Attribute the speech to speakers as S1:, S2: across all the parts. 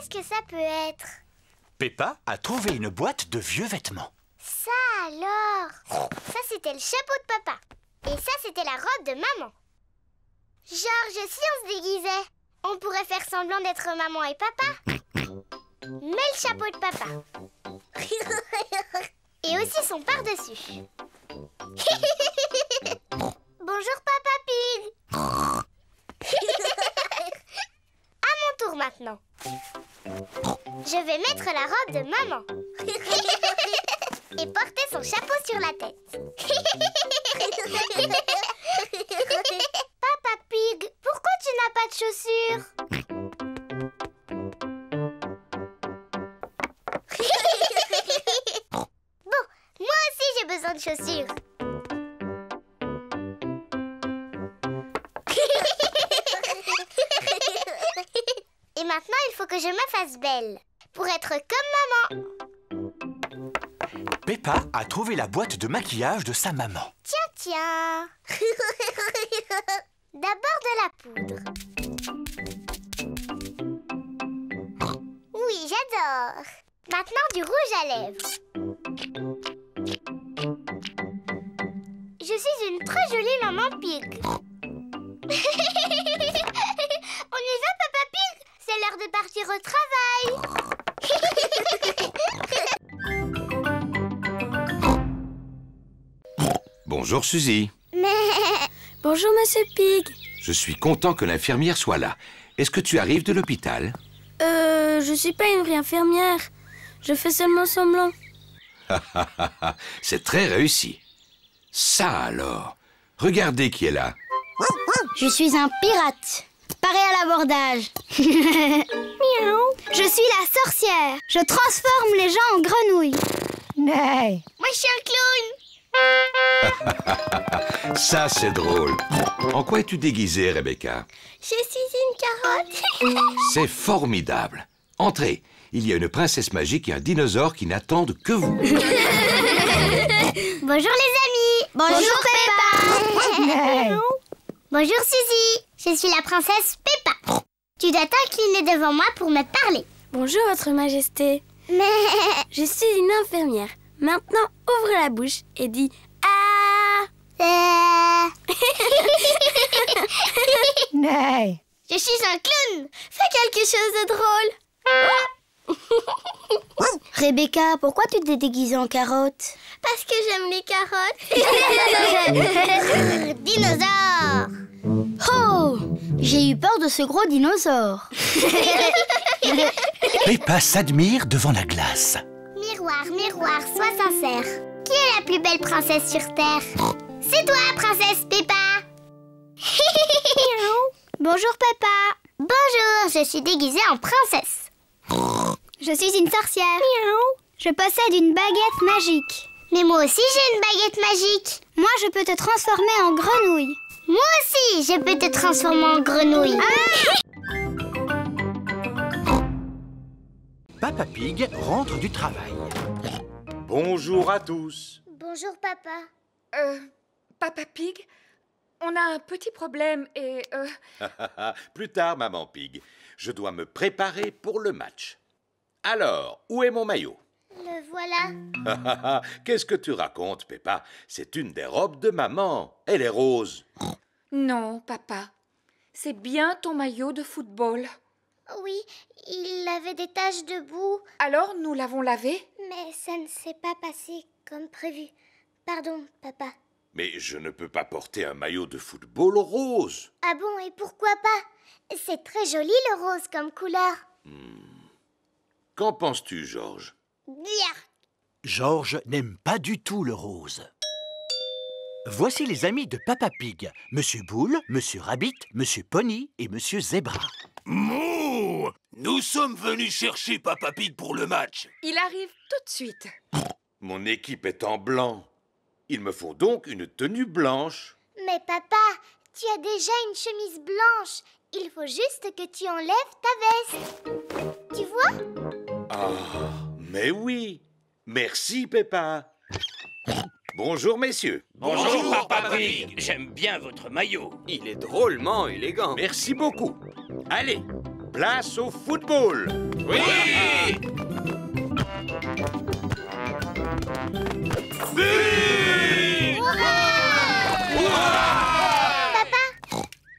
S1: qu'est-ce que ça peut être?
S2: Peppa a trouvé une boîte de vieux vêtements.
S1: Ça alors! Ça, c'était le chapeau de papa. Et ça, c'était la robe de maman. Georges, si on se déguisait, on pourrait faire semblant d'être maman et papa. Mets le chapeau de papa. Et aussi son par-dessus. Bonjour, Papa Pig. À mon tour maintenant. Je vais mettre la robe de maman. Et porter son chapeau sur la tête. Papa Pig, pourquoi tu n'as pas de chaussures? Bon, moi aussi j'ai besoin de chaussures. Et maintenant, il faut que je me fasse belle pour être comme maman.
S2: Peppa a trouvé la boîte de maquillage de sa maman.
S1: Tiens. D'abord de la poudre. Oui, j'adore. Maintenant, du rouge à lèvres. Je suis une très jolie maman pig. On y va, Papa Pig? C'est l'heure de partir au travail.
S3: Bonjour Suzy.
S4: Bonjour Monsieur Pig.
S3: Je suis content que l'infirmière soit là. Est-ce que tu arrives de l'hôpital?
S4: Je suis pas une vraie infirmière. Je fais seulement semblant.
S3: C'est très réussi. Ça alors. Regardez qui est là.
S1: Je suis un pirate. Paré à l'abordage. Miaou. Je suis la sorcière. Je transforme les gens en grenouilles.
S5: Nee.
S1: Moi, je suis un clown.
S3: Ça, c'est drôle. En quoi es-tu déguisée, Rebecca?
S1: Je suis une carotte.
S3: C'est formidable. Entrez. Il y a une princesse magique et un dinosaure qui n'attendent que vous.
S1: Bonjour les amis. Bonjour Peppa.
S5: Nee.
S1: Bonjour Suzy. Je suis la princesse Peppa. Tu dois t'incliner devant moi pour me parler.
S4: Bonjour Votre Majesté.
S1: Mais...
S4: Je suis une infirmière. Maintenant, ouvre la bouche et dis ah.
S5: Nee.
S1: Je suis un clown.
S4: Fais quelque chose de drôle.
S1: Rebecca, pourquoi tu t'es déguisée en carotte?
S4: Parce que j'aime les carottes.
S1: Dinosaure. Oh, j'ai eu peur de ce gros dinosaure.
S2: Peppa s'admire devant la glace.
S1: Miroir, miroir, sois sincère. Qui est la plus belle princesse sur Terre? C'est toi, princesse Peppa. Bonjour Peppa. Bonjour, je suis déguisée en princesse. Je suis une sorcière. Je possède une baguette magique. Mais moi aussi j'ai une baguette magique. Moi je peux te transformer en grenouille. Moi aussi je peux te transformer en grenouille.
S2: Papa Pig rentre du travail.
S6: Bonjour à tous.
S1: Bonjour papa.
S7: Papa Pig, on a un petit problème et...
S6: Plus tard, maman Pig. Je dois me préparer pour le match. Alors, où est mon maillot?
S1: Le voilà.
S6: Qu'est-ce que tu racontes, Peppa? C'est une des robes de maman. Elle est rose.
S7: Non, papa. C'est bien ton maillot de football.
S1: Oui, il avait des taches de boue.
S7: Alors, nous l'avons lavé?
S1: Mais ça ne s'est pas passé comme prévu. Pardon, papa.
S6: Mais je ne peux pas porter un maillot de football rose.
S1: Ah bon, et pourquoi pas? C'est très joli le rose comme couleur.
S6: Qu'en penses-tu, Georges?
S1: Bien.
S2: Georges n'aime pas du tout le rose. Voici les amis de Papa Pig. Monsieur Boule, Monsieur Rabbit, Monsieur Pony et Monsieur Zebra.
S8: Mouh! Nous sommes venus chercher Papa Pig pour le match.
S7: Il arrive tout de suite.
S6: Mon équipe est en blanc. Il me faut donc une tenue blanche.
S1: Mais papa, tu as déjà une chemise blanche. Il faut juste que tu enlèves ta veste. Tu vois?
S6: Ah, mais oui. Merci, Peppa. Bonjour, messieurs.
S8: Bonjour, Papa Pig. J'aime bien votre maillot.
S9: Il est drôlement élégant.
S6: Merci beaucoup. Allez, place au football.
S8: Oui!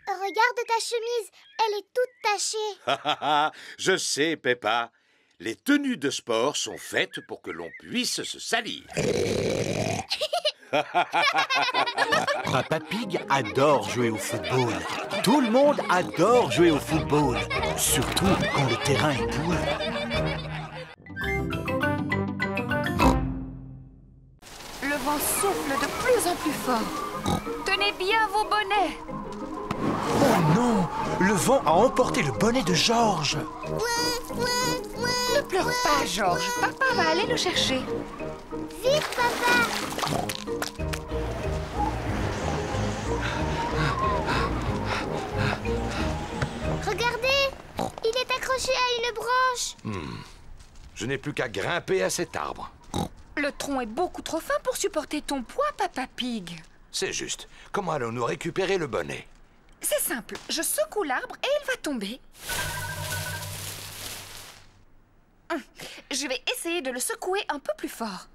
S1: Regarde ta chemise, elle est toute tachée.
S6: Je sais, Peppa. Les tenues de sport sont faites pour que l'on puisse se salir.
S2: Papa Pig adore jouer au football. Tout le monde adore jouer au football, surtout quand le terrain est boueux.
S7: Le vent souffle de plus en plus fort. Tenez bien vos bonnets.
S2: Oh non! Le vent a emporté le bonnet de Georges.
S7: Ne pleure pas, Georges. Papa va aller le chercher.
S1: Vite, papa! Regardez! Il est accroché à une branche.
S3: Je n'ai plus qu'à grimper à cet arbre.
S7: Le tronc est beaucoup trop fin pour supporter ton poids, Papa Pig.
S3: C'est juste. Comment allons-nous récupérer le bonnet?
S7: C'est simple. Je secoue l'arbre et il va tomber. Je vais essayer de le secouer un peu plus fort.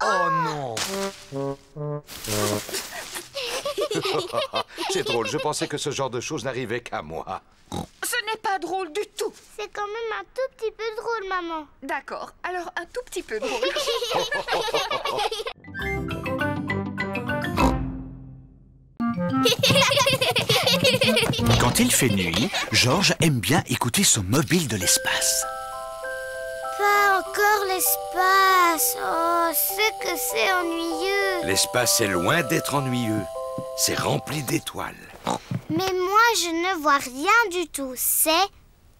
S3: Oh non! C'est drôle, je pensais que ce genre de choses n'arrivait qu'à moi.
S7: Ce n'est pas drôle du tout.
S1: C'est quand même un tout petit peu drôle, maman.
S7: D'accord, alors un tout petit peu drôle.
S2: Quand il fait nuit, Georges aime bien écouter son mobile de l'espace.
S1: Pas encore l'espace. Oh, c'est que c'est ennuyeux.
S3: L'espace est loin d'être ennuyeux. C'est rempli d'étoiles.
S1: Mais moi, je ne vois rien du tout. C'est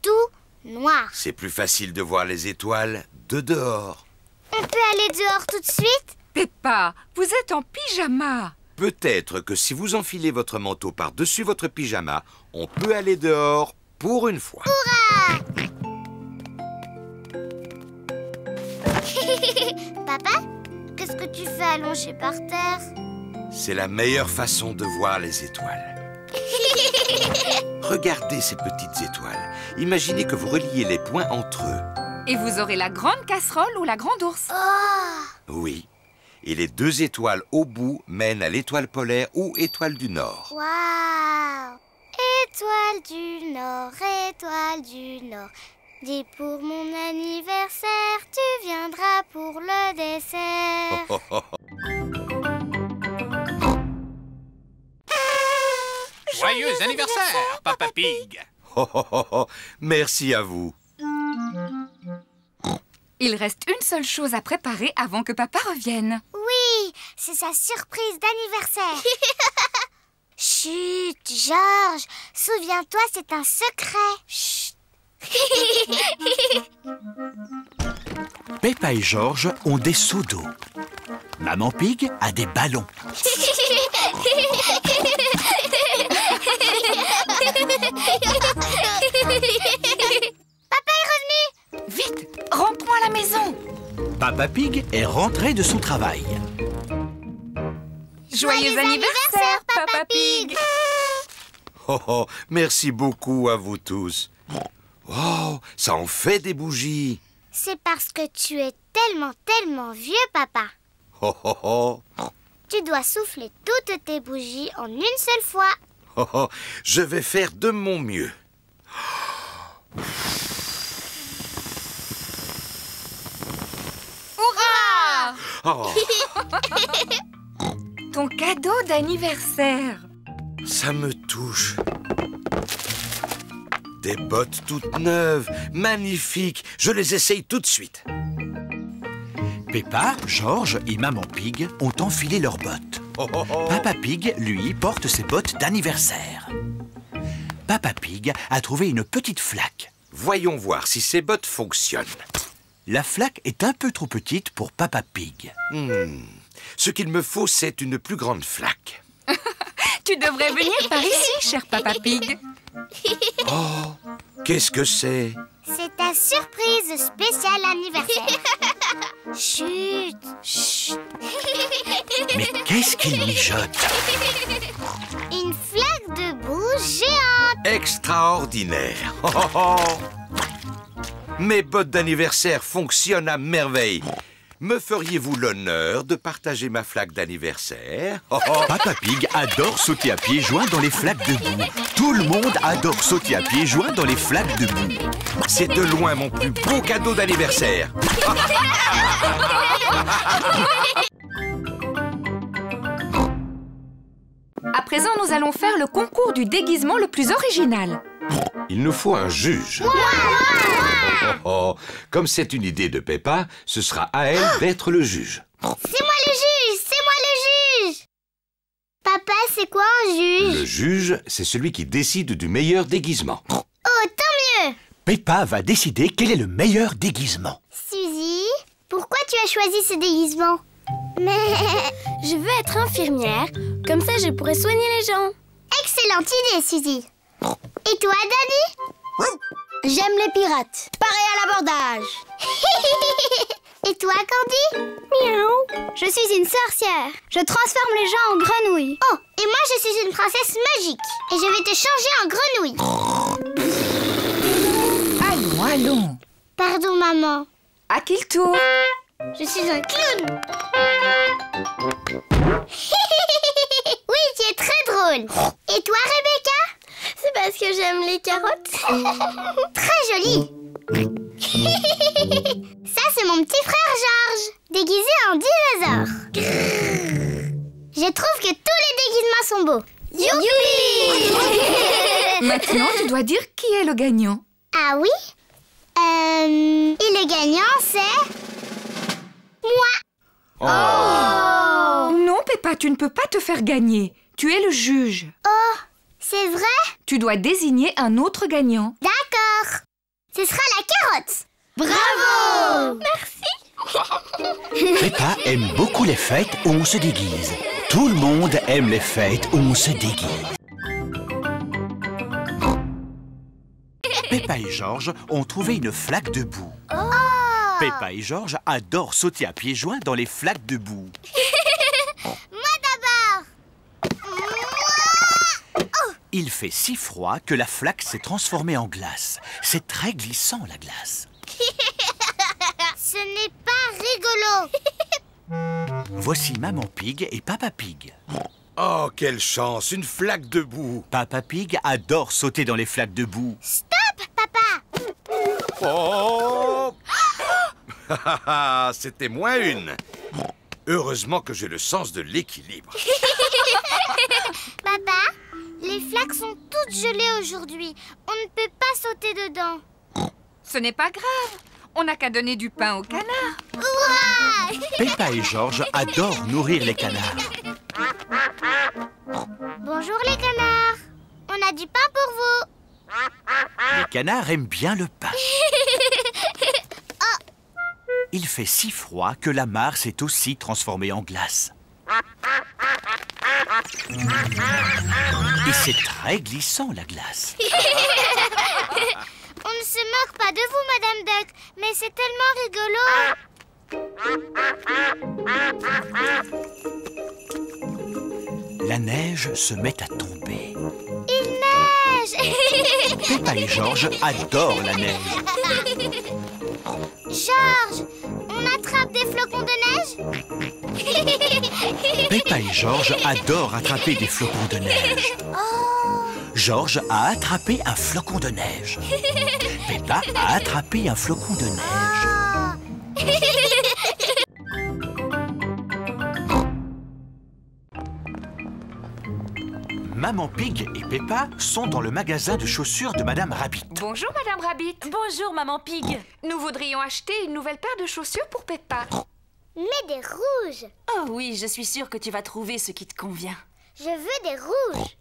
S1: tout noir.
S3: C'est plus facile de voir les étoiles de dehors.
S1: On peut aller dehors tout de suite?
S7: Peppa, vous êtes en pyjama.
S3: Peut-être que si vous enfilez votre manteau par-dessus votre pyjama, on peut aller dehors pour une fois.
S1: Papa, qu'est-ce que tu fais allongé par terre?
S3: C'est la meilleure façon de voir les étoiles. Regardez ces petites étoiles. Imaginez que vous reliez les points entre eux.
S7: Et vous aurez la grande casserole ou la grande ours.
S1: Oh!
S3: Oui. Et les deux étoiles au bout mènent à l'étoile polaire ou étoile du Nord.
S1: Waouh! Étoile du Nord, étoile du Nord. Dis pour mon anniversaire, tu viendras pour le dessert.
S8: Joyeux anniversaire, Papa Pig!
S3: Merci à vous.
S7: Il reste une seule chose à préparer avant que papa revienne.
S1: Oui, c'est sa surprise d'anniversaire. Chut, Georges, souviens-toi, c'est un secret. Chut.
S2: Peppa et Georges ont des seaux d'eau. Maman Pig a des ballons.
S1: Papa est revenu.
S7: Vite, rentrons à la maison.
S2: Papa Pig est rentré de son travail.
S7: Joyeux anniversaire, Papa Pig.
S3: Merci beaucoup à vous tous. Oh, ça en fait des bougies.
S1: C'est parce que tu es tellement vieux, papa. Tu dois souffler toutes tes bougies en une seule fois.
S3: Je vais faire de mon mieux.
S7: Hurrah!
S3: Oh,
S7: Ton cadeau d'anniversaire.
S3: ça me touche. Des bottes toutes neuves, magnifiques. Je les essaye tout de suite.
S2: Peppa, Georges et Maman Pig ont enfilé leurs bottes. Papa Pig, lui, porte ses bottes d'anniversaire. Papa Pig a trouvé une petite flaque.
S3: Voyons voir si ces bottes fonctionnent.
S2: La flaque est un peu trop petite pour Papa Pig.
S3: Ce qu'il me faut, c'est une plus grande flaque.
S7: Tu devrais venir par ici, cher Papa Pig.
S3: Oh, qu'est-ce que c'est?
S1: C'est ta surprise spéciale anniversaire. Chut, chut.
S2: Mais qu'est-ce qu'il mijote?
S1: Une flaque de boue géante.
S3: extraordinaire. Oh, oh, oh. Mes bottes d'anniversaire fonctionnent à merveille. Me feriez-vous l'honneur de partager ma flaque d'anniversaire? Oh, oh.
S2: Papa Pig adore sauter à pieds joints dans les flaques de boue. Tout le monde adore sauter à pieds joints dans les flaques de boue.
S3: C'est de loin mon plus beau cadeau d'anniversaire.
S7: À présent, nous allons faire le concours du déguisement le plus original.
S3: Il nous faut un juge. Oh, comme c'est une idée de Peppa, ce sera à elle d'être le juge.
S1: C'est moi le juge! C'est moi le juge! Papa, c'est quoi un juge?
S3: Le juge, c'est celui qui décide du meilleur déguisement.
S1: Oh, tant mieux!
S2: Peppa va décider quel est le meilleur déguisement.
S1: Suzy, pourquoi tu as choisi ce déguisement? Mais...
S4: Je veux être infirmière, comme ça je pourrais soigner les gens.
S1: Excellente idée, Suzy. Et toi, Danny?
S5: J'aime les pirates. Pareil à l'abordage.
S1: Et toi, Candy? Miaou. Je suis une sorcière. Je transforme les gens en grenouilles. Oh, et moi je suis une princesse magique. Et je vais te changer en grenouille.
S5: Allons, allons.
S1: Pardon, maman.
S7: À qui le tour?
S1: Je suis un clown. Oui, tu es très drôle. Et toi, Rebecca?
S4: C'est parce que j'aime les carottes.
S1: Très joli. Ça, c'est mon petit frère Georges, déguisé en dinosaure. Je trouve que tous les déguisements sont beaux. Youpi!
S7: Maintenant, tu dois dire qui est le gagnant.
S1: Ah oui? Et le gagnant, c'est... moi.
S7: Oh. Non, Peppa, tu ne peux pas te faire gagner. Tu es le juge.
S1: Oh, c'est vrai?
S7: Tu dois désigner un autre gagnant.
S1: D'accord. Ce sera la carotte. Bravo! Merci.
S2: Peppa aime beaucoup les fêtes où on se déguise. Tout le monde aime les fêtes où on se déguise. Peppa et Georges ont trouvé une flaque de boue.
S1: Oh!
S2: Peppa et Georges adorent sauter à pieds joints dans les flaques de boue.
S1: Moi d'abord.
S2: Il fait si froid que la flaque s'est transformée en glace. C'est très glissant, la glace.
S1: Ce n'est pas rigolo.
S2: Voici Maman Pig et Papa Pig.
S3: Oh, quelle chance, une flaque de boue.
S2: Papa Pig adore sauter dans les flaques de boue.
S1: Stop, papa.
S3: Oh! C'était moins une. Heureusement que j'ai le sens de l'équilibre.
S1: Papa, les flaques sont toutes gelées aujourd'hui. On ne peut pas sauter dedans.
S7: Ce n'est pas grave. On n'a qu'à donner du pain aux canards.
S1: Ouah!
S2: Peppa et Georges adorent nourrir les canards.
S1: Bonjour les canards. On a du pain pour vous.
S2: Les canards aiment bien le pain. Il fait si froid que la mare s'est aussi transformée en glace. Et c'est très glissant, la glace.
S1: On ne se moque pas de vous, Madame Duck, mais c'est tellement rigolo.
S2: La neige se met à tomber.
S1: Il neige.
S2: Peppa et Georges adorent la neige.
S1: Georges, on attrape des flocons de neige?
S2: Peppa et Georges adorent attraper des flocons de neige. Georges a attrapé un flocon de neige. Peppa a attrapé un flocon de neige. Maman Pig et Peppa sont dans le magasin de chaussures de Madame Rabbit.
S7: Bonjour, Madame Rabbit.
S9: Bonjour, Maman Pig.
S7: Nous voudrions acheter une nouvelle paire de chaussures pour Peppa.
S1: Mais des rouges.
S9: Oh oui, je suis sûre que tu vas trouver ce qui te convient.
S1: Je veux des rouges.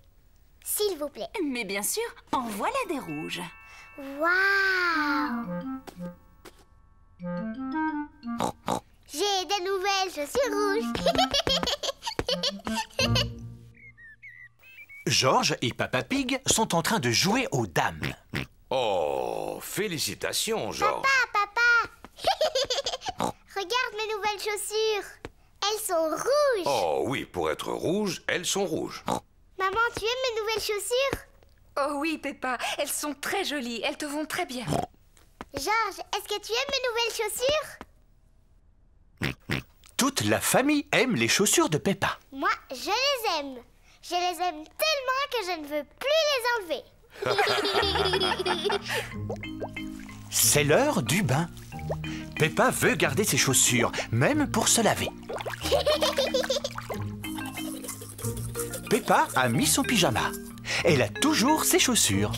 S1: S'il vous plaît.
S9: Mais bien sûr, en voilà des rouges.
S1: Waouh! J'ai des nouvelles chaussures rouges.
S2: Georges et Papa Pig sont en train de jouer aux dames.
S3: Oh, félicitations, Georges.
S1: Papa. Regarde mes nouvelles chaussures. Elles sont rouges.
S3: Oh oui, pour être rouges, elles sont rouges.
S1: Maman, tu aimes mes nouvelles chaussures?
S7: Oh oui, Peppa, elles sont très jolies, elles te vont très bien.
S1: Georges, est-ce que tu aimes mes nouvelles chaussures?
S2: Toute la famille aime les chaussures de Peppa.
S1: Moi, je les aime. Je les aime tellement que je ne veux plus les enlever.
S2: C'est l'heure du bain. Peppa veut garder ses chaussures, même pour se laver. Peppa a mis son pyjama. Elle a toujours ses chaussures.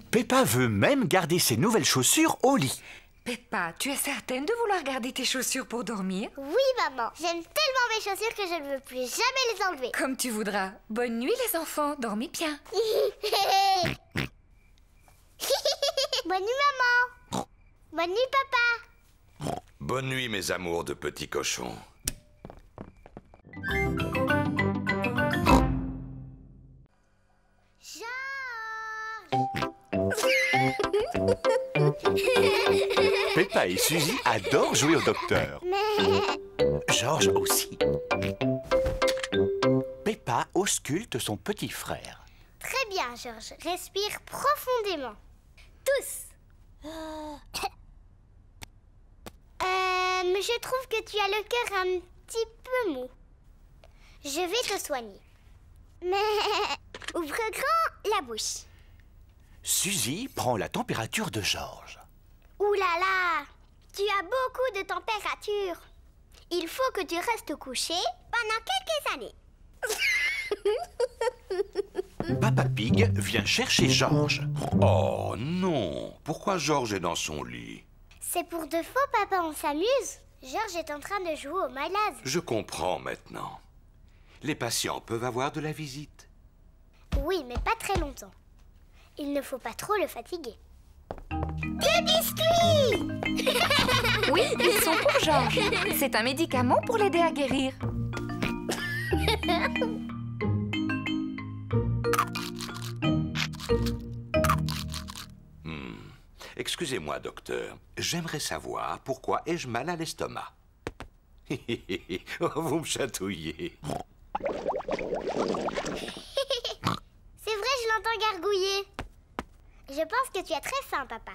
S2: Peppa veut même garder ses nouvelles chaussures au lit.
S7: Peppa, tu es certaine de vouloir garder tes chaussures pour dormir?
S1: Oui, maman. J'aime tellement mes chaussures que je ne veux plus jamais les enlever.
S7: Comme tu voudras. Bonne nuit, les enfants. Dormez bien.
S1: Bonne nuit, maman. Bonne nuit, papa.
S3: Bonne nuit, mes amours de petits cochons.
S2: Peppa et Suzy adorent jouer au docteur. Georges aussi. Peppa ausculte son petit frère.
S1: Très bien, Georges. Respire profondément. Tous. Je trouve que tu as le cœur un petit peu mou. Je vais te soigner. Mais ouvre grand la bouche.
S2: Suzy prend la température de Georges.
S1: Ouh là là, tu as beaucoup de température. Il faut que tu restes couché pendant quelques années.
S2: Papa Pig vient chercher Georges.
S3: Oh non! Pourquoi Georges est dans son lit?
S1: C'est pour de faux, papa, on s'amuse. Georges est en train de jouer au malade.
S3: Je comprends maintenant. Les patients peuvent avoir de la visite.
S1: Oui, mais pas très longtemps. Il ne faut pas trop le fatiguer. Des biscuits!
S7: Oui, ils sont pour Georges. C'est un médicament pour l'aider à guérir.
S3: Excusez-moi, docteur. J'aimerais savoir pourquoi ai-je mal à l'estomac. Vous me chatouillez.
S1: C'est vrai, je l'entends gargouiller. Je pense que tu as très faim, papa.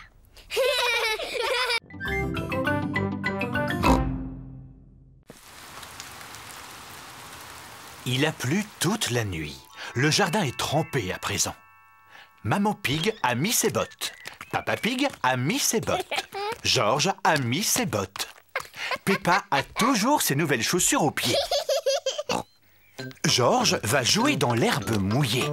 S2: Il a plu toute la nuit. Le jardin est trempé à présent. Maman Pig a mis ses bottes. Papa Pig a mis ses bottes. Georges a mis ses bottes. Peppa a toujours ses nouvelles chaussures aux pieds. Georges va jouer dans l'herbe mouillée.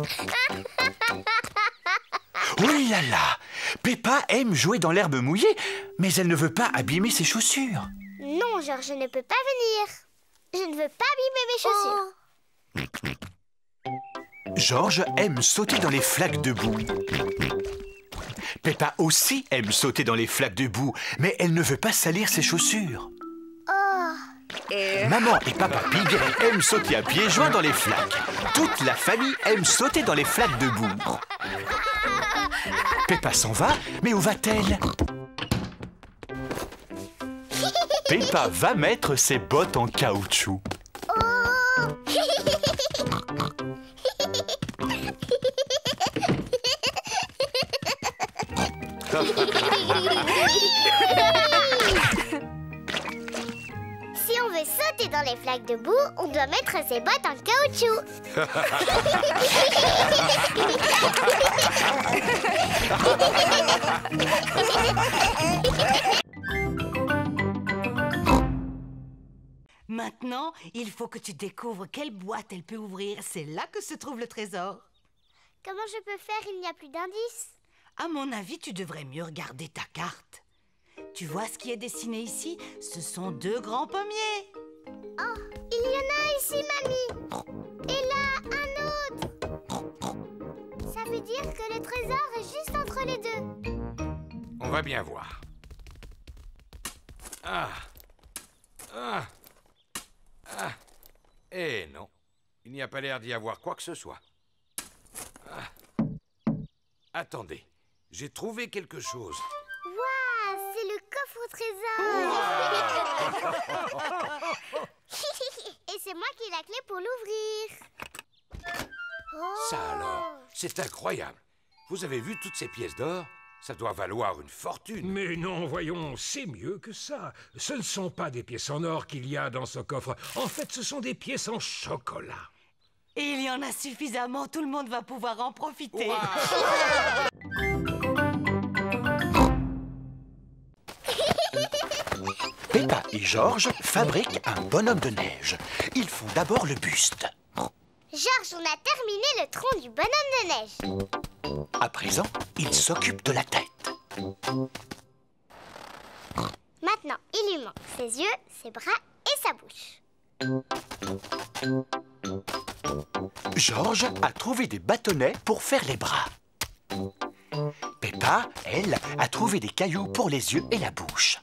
S2: Oh là là! Peppa aime jouer dans l'herbe mouillée, mais elle ne veut pas abîmer ses chaussures.
S1: Non, Georges, je ne peux pas venir. Je ne veux pas abîmer mes chaussures.
S2: Georges aime sauter dans les flaques de boue. Peppa aussi aime sauter dans les flaques de boue, mais elle ne veut pas salir ses chaussures. Maman et Papa Pig aiment sauter à pieds joints dans les flaques. Toute la famille aime sauter dans les flaques de boue. Peppa s'en va, mais où va-t-elle? Peppa va mettre ses bottes en caoutchouc.
S1: Si on veut sauter dans les flaques de boue, on doit mettre ses bottes en caoutchouc.
S10: Maintenant, il faut que tu découvres quelle boîte elle peut ouvrir. C'est là que se trouve le trésor.
S1: Comment je peux faire? Il n'y a plus d'indices.
S10: À mon avis, tu devrais mieux regarder ta carte. Tu vois ce qui est dessiné ici? Ce sont deux grands pommiers.
S1: Oh, il y en a un ici, mamie. Et là, un autre. Ça veut dire que le trésor est juste entre les deux.
S3: On va bien voir. Eh non, il n'y a pas l'air d'y avoir quoi que ce soit. Attendez, j'ai trouvé quelque chose.
S1: Waouh, c'est le coffre au trésor. Et c'est moi qui ai la clé pour l'ouvrir.
S3: Ça alors, c'est incroyable. Vous avez vu toutes ces pièces d'or? Ça doit valoir une fortune.
S11: Mais non, voyons, c'est mieux que ça. Ce ne sont pas des pièces en or qu'il y a dans ce coffre. En fait, ce sont des pièces en chocolat.
S10: Et il y en a suffisamment, tout le monde va pouvoir en profiter.
S3: Wow.
S2: Peppa et Georges fabriquent un bonhomme de neige. Ils font d'abord le buste.
S1: Georges, on a terminé le tronc du bonhomme de neige.
S2: À présent, ils s'occupent de la tête.
S1: Maintenant, il lui manque ses yeux, ses bras et sa bouche.
S2: Georges a trouvé des bâtonnets pour faire les bras. Peppa, elle, a trouvé des cailloux pour les yeux et la bouche.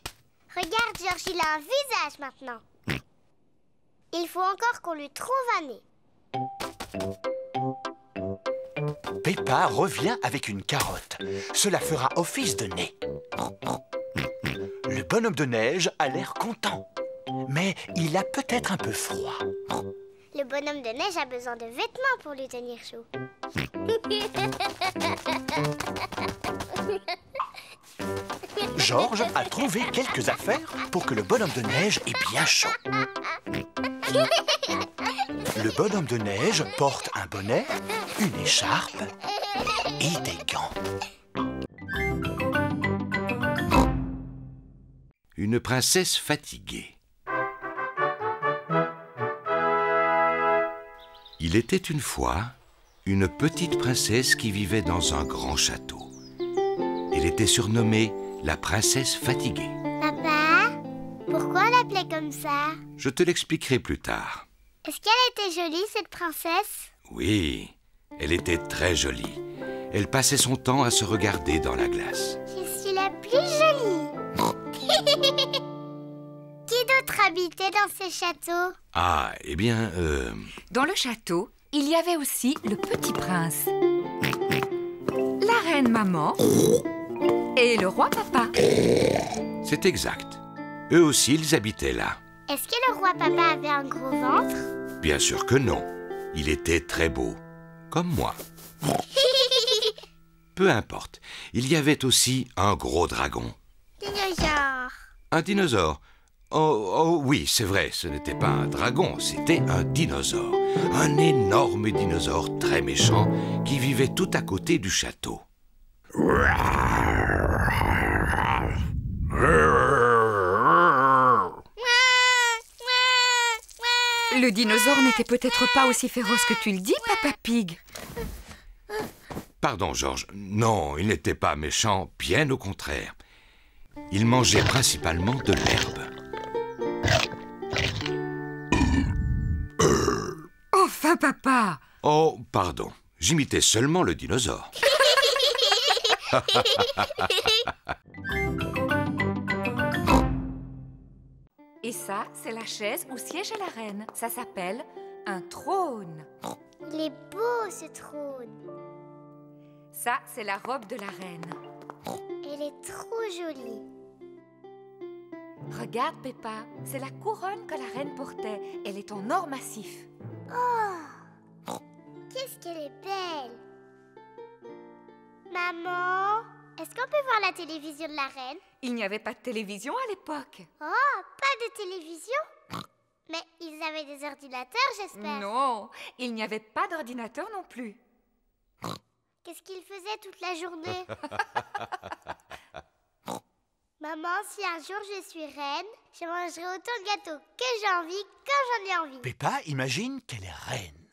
S1: Regarde, Georges, il a un visage maintenant. Il faut encore qu'on lui trouve un nez.
S2: Peppa revient avec une carotte. Cela fera office de nez. Le bonhomme de neige a l'air content. Mais il a peut-être un peu froid.
S1: Le bonhomme de neige a besoin de vêtements pour lui tenir chaud.
S2: Georges a trouvé quelques affaires pour que le bonhomme de neige ait bien chaud. Le bonhomme de neige porte un bonnet, une écharpe et des gants.
S3: Une princesse fatiguée. Il était une fois une petite princesse qui vivait dans un grand château. Elle était surnommée la princesse fatiguée.
S1: Papa, pourquoi on l'appelait comme ça?
S3: Je te l'expliquerai plus tard.
S1: Est-ce qu'elle était jolie, cette princesse?
S3: Oui, elle était très jolie. Elle passait son temps à se regarder dans la glace.
S1: Je suis la plus jolie. Qui d'autre habitait dans ce château?
S3: Ah, eh bien,
S7: Dans le château, il y avait aussi le petit prince, la reine maman et le roi papa.
S3: c'est exact. Eux aussi, ils habitaient là.
S1: Est-ce que le roi papa avait un gros ventre?
S3: Bien sûr que non. Il était très beau, comme moi. Peu importe. Il y avait aussi un gros dragon.
S1: Dinosaure.
S3: Un dinosaure. Oh oui, c'est vrai, ce n'était pas un dragon, c'était un dinosaure. Un énorme dinosaure très méchant qui vivait tout à côté du château.
S7: Le dinosaure n'était peut-être pas aussi féroce que tu le dis, Papa Pig.
S3: Pardon, Georges. Non, il n'était pas méchant, bien au contraire. Il mangeait principalement de l'herbe.
S7: Enfin, papa!
S3: Oh, pardon. J'imitais seulement le dinosaure.
S7: Et ça, c'est la chaise où siège la reine. Ça s'appelle un trône.
S1: Il est beau, ce trône.
S7: Ça, c'est la robe de la reine.
S1: Elle est trop jolie.
S7: Regarde, Peppa, c'est la couronne que la reine portait. Elle est en or massif.
S1: Oh, qu'est-ce qu'elle est belle. Maman, est-ce qu'on peut voir la télévision de la reine?
S7: Il n'y avait pas de télévision à l'époque.
S1: Oh, pas de télévision? Mais ils avaient des ordinateurs, j'espère.
S7: Non, il n'y avait pas d'ordinateur non plus.
S1: Qu'est-ce qu'ils faisaient toute la journée? Maman, si un jour je suis reine, je mangerai autant de gâteaux que j'ai envie quand j'en ai envie.
S2: Peppa imagine qu'elle est reine.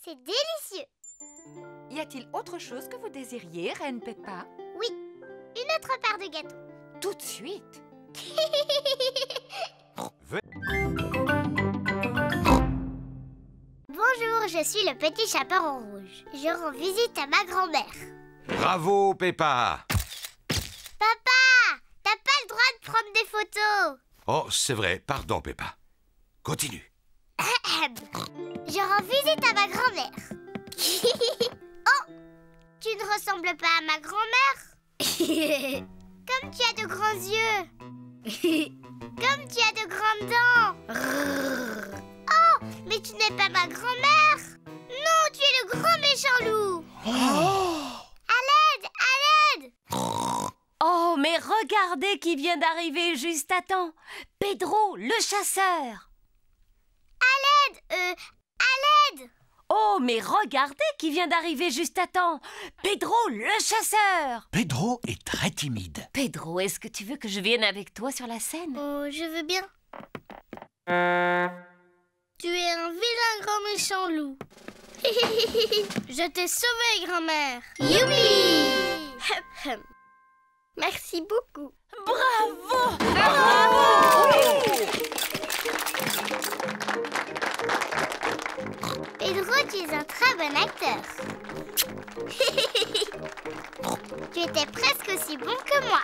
S1: C'est délicieux.
S7: Y a-t-il autre chose que vous désiriez, Reine Peppa?
S1: Oui, une autre part de gâteau.
S7: Tout de suite.
S1: Bonjour, je suis le petit chaperon rouge. Je rends visite à ma grand-mère.
S3: Bravo, Peppa!
S1: Papa, t'as pas le droit de prendre des photos.
S3: Oh, c'est vrai, pardon, Peppa. Continue.
S1: Je rends visite à ma grand-mère. Oh, tu ne ressembles pas à ma grand-mère. Comme tu as de grands yeux. Comme tu as de grandes dents. Oh, mais tu n'es pas ma grand-mère. Non, tu es le grand méchant loup. À l'aide, à l'aide.
S12: Oh, mais regardez qui vient d'arriver juste à temps. Pedro, le chasseur.
S1: À l'aide, à l'aide.
S12: Oh, mais regardez qui vient d'arriver juste à temps. Pedro, le chasseur.
S2: Pedro est très timide.
S12: Pedro, est-ce que tu veux que je vienne avec toi sur la scène?
S1: Oh, je veux bien. Tu es un vilain grand méchant loup. Je t'ai sauvé, grand-mère. Youpi! Merci beaucoup.
S12: Bravo!
S1: Bravo! Pedro, tu es un très bon acteur. Tu étais presque aussi bon que moi.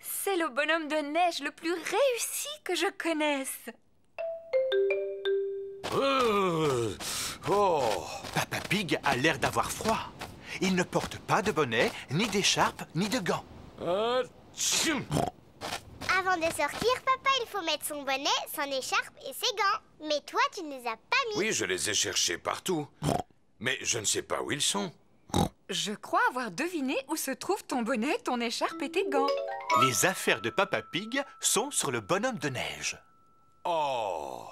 S7: C'est le bonhomme de neige le plus réussi que je connaisse.
S2: Papa Pig a l'air d'avoir froid. Il ne porte pas de bonnet, ni d'écharpe, ni de gants.
S1: Avant de sortir, papa, il faut mettre son bonnet, son écharpe et ses gants. Mais toi, tu ne les as pas mis.
S3: Oui, je les ai cherchés partout. Mais je ne sais pas où ils sont.
S7: Je crois avoir deviné où se trouvent ton bonnet, ton écharpe et tes gants.
S2: Les affaires de Papa Pig sont sur le bonhomme de neige.
S3: Oh!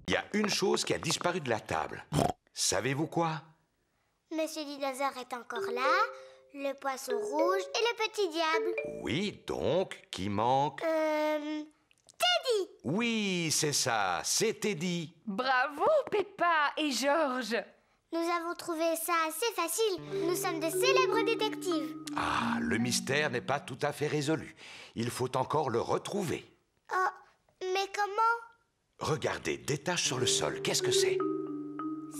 S3: Il y a une chose qui a disparu de la table. Savez-vous quoi?
S1: Monsieur Dinosaure est encore là, le poisson rouge et le petit diable.
S3: Oui, donc, qui manque?
S1: Teddy!
S3: Oui, c'est ça, c'est Teddy.
S7: Bravo, Peppa et Georges.
S1: Nous avons trouvé ça assez facile. Nous sommes de célèbres détectives.
S3: Ah, le mystère n'est pas tout à fait résolu. Il faut encore le retrouver.
S1: Oh, mais comment?
S3: Regardez, des taches sur le sol, qu'est-ce que c'est?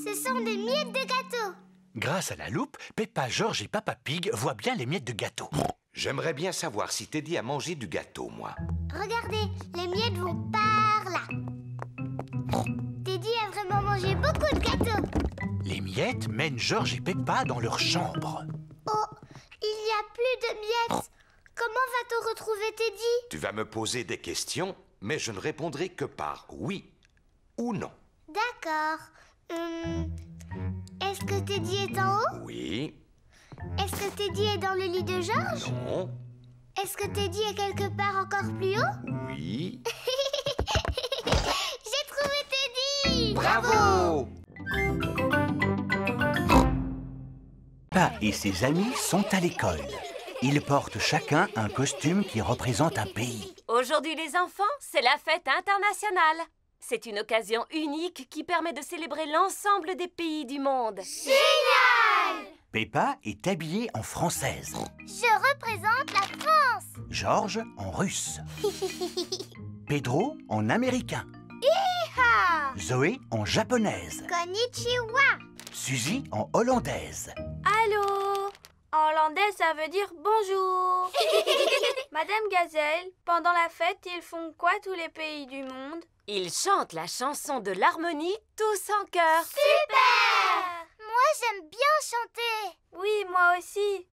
S1: Ce sont des miettes de gâteau.
S2: Grâce à la loupe, Peppa, Georges et Papa Pig voient bien les miettes de gâteau.
S3: J'aimerais bien savoir si Teddy a mangé du gâteau, moi.
S1: Regardez, les miettes vont par là. Teddy a vraiment mangé beaucoup de gâteaux.
S2: Les miettes mènent Georges et Peppa dans leur chambre.
S1: Oh, il n'y a plus de miettes. Comment va-t-on retrouver Teddy?
S3: Tu vas me poser des questions, mais je ne répondrai que par oui ou non.
S1: D'accord. Est-ce que Teddy est en haut?
S3: Oui.
S1: Est-ce que Teddy est dans le lit de Georges?
S3: Non.
S1: Est-ce que Teddy est quelque part encore plus haut?
S3: Oui.
S1: J'ai trouvé Teddy!
S3: Bravo!
S2: Peppa et ses amis sont à l'école. Ils portent chacun un costume qui représente un pays.
S12: Aujourd'hui, les enfants, c'est la fête internationale. C'est une occasion unique qui permet de célébrer l'ensemble des pays du monde.
S1: Génial!
S2: Peppa est habillée en française.
S1: Je représente la France.
S2: Georges en russe. Pedro en américain.
S1: Hi-ha!
S2: Zoé en japonaise.
S1: Konnichiwa.
S2: Suzy en hollandaise.
S4: Allô? En hollandais, ça veut dire bonjour. Madame Gazelle, pendant la fête, ils font quoi tous les pays du monde?
S12: Ils chantent la chanson de l'harmonie tous en chœur.
S1: Super! Moi, j'aime bien chanter.
S4: Oui, moi aussi.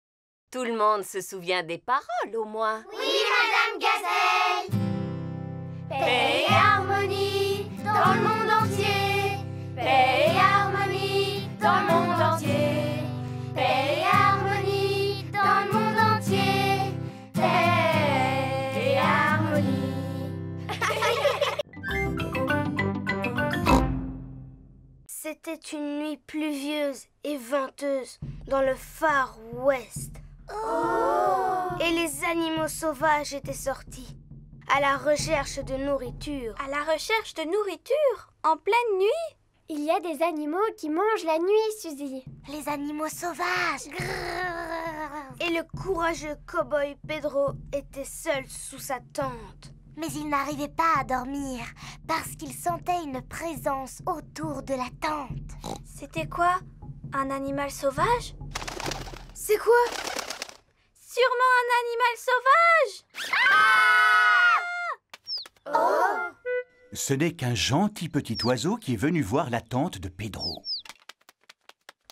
S12: Tout le monde se souvient des paroles, au moins.
S1: Oui, Madame Gazelle.
S4: Paix et harmonie dans le monde entier. Paix et harmonie dans le monde entier. Paix et harmonie dans le monde entier. Paix et harmonie. C'était une nuit pluvieuse et venteuse dans le Far West.
S1: Oh!
S4: Et les animaux sauvages étaient sortis à la recherche de nourriture. À la recherche de nourriture? En pleine nuit?
S1: Il y a des animaux qui mangent la nuit, Suzy. Les animaux sauvages.
S4: Et le courageux cow-boy Pedro était seul sous sa tente.
S1: Mais il n'arrivait pas à dormir parce qu'il sentait une présence autour de la tente.
S4: C'était quoi? Un animal sauvage? C'est quoi? Sûrement un animal sauvage!
S2: Oh! Ce n'est qu'un gentil petit oiseau qui est venu voir la tente de Pedro.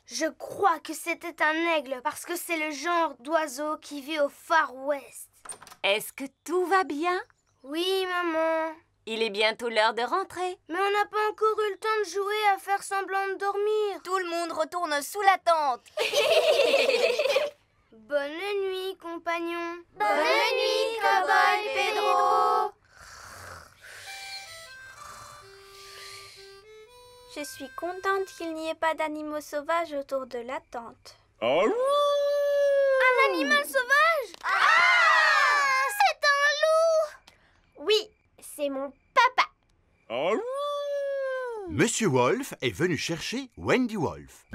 S4: Je crois que c'était un aigle parce que c'est le genre d'oiseau qui vit au Far West.
S12: Est-ce que tout va bien?
S4: Oui, maman.
S12: Il est bientôt l'heure de rentrer.
S4: Mais on n'a pas encore eu le temps de jouer à faire semblant de dormir.
S13: Tout le monde retourne sous la tente.
S4: Bonne nuit, compagnon.
S13: Bonne nuit, Cow-Boy Pedro.
S4: Je suis contente qu'il n'y ait pas d'animaux sauvages autour de la tente.
S8: Un
S4: animal sauvage? C'est un loup! Oui, c'est mon papa.
S2: Monsieur Wolf est venu chercher Wendy Wolf.